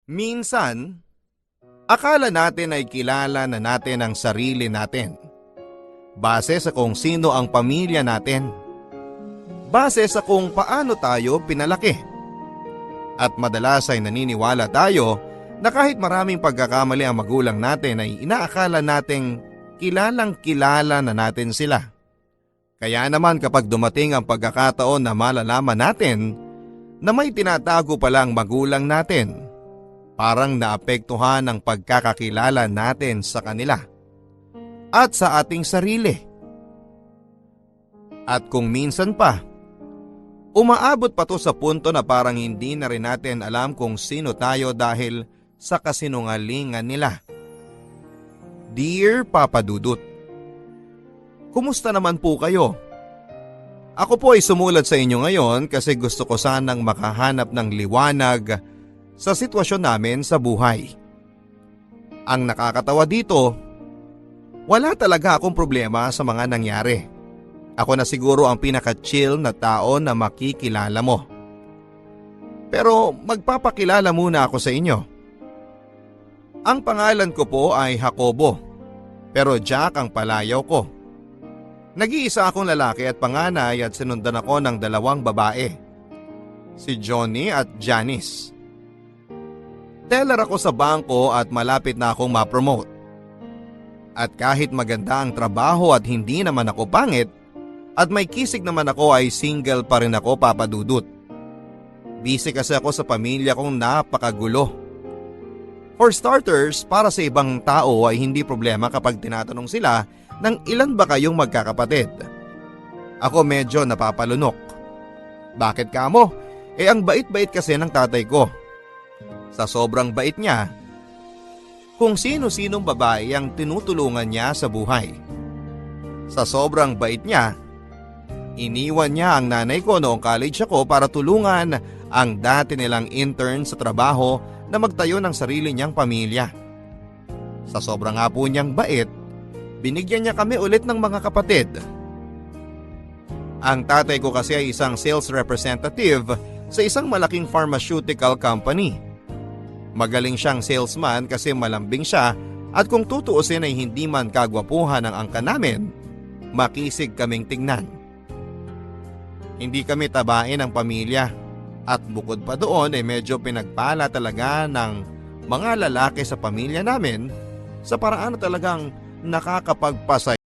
Minsan, akala natin ay kilala na natin ang sarili natin. Base sa kung sino ang pamilya natin. Base sa kung paano tayo pinalaki. At madalas ay naniniwala tayo na kahit maraming pagkakamali ang magulang natin ay inaakala nating kilalang kilala na natin sila. Kaya naman kapag dumating ang pagkakataon na malalaman natin na may tinatago palang magulang natin, parang naapektuhan ang pagkakakilala natin sa kanila at sa ating sarili. At kung minsan pa, umaabot pa to sa punto na parang hindi na rin natin alam kung sino tayo dahil sa kasinungalingan nila. Dear Papa Dudut, kumusta naman po kayo? Ako po ay sumulat sa inyo ngayon kasi gusto ko sanang makahanap ng liwanag sa sitwasyon namin sa buhay. Ang nakakatawa dito, wala talaga akong problema sa mga nangyari. Ako na siguro ang pinaka-chill na tao na makikilala mo. Pero magpapakilala muna ako sa inyo. Ang pangalan ko po ay Jacobo, pero Jack ang palayaw ko. Nag-iisa akong lalaki at panganay at sinundan ako ng dalawang babae, si Johnny at Janice. Teller ako sa bangko at malapit na akong ma-promote. At kahit maganda ang trabaho at hindi naman ako pangit, at may kisig naman ako ay single pa rin ako, Papa Dudut. Busy kasi ako sa pamilya kong napakagulo. For starters, para sa ibang tao ay hindi problema kapag tinatanong sila ng ilan ba kayong magkakapatid. Ako medyo napapalunok. Bakit kamo? Ang bait-bait kasi ng tatay ko. Sa sobrang bait niya, kung sino-sinong babae ang tinutulungan niya sa buhay. Sa sobrang bait niya, iniwan niya ang nanay ko noong college ako para tulungan ang dati nilang intern sa trabaho na magtayo ng sarili niyang pamilya. Sa sobrang nga po niyang bait, binigyan niya kami ulit ng mga kapatid. Ang tatay ko kasi ay isang sales representative sa isang malaking pharmaceutical company. Magaling siyang salesman kasi malambing siya at kung tutuusin ay hindi man kagwapuhan ang angka namin, makisig kaming tingnan. Hindi kami tabain ng pamilya at bukod pa doon ay medyo pinagpala talaga ng mga lalaki sa pamilya namin sa paraan na talagang nakakapagpasaya.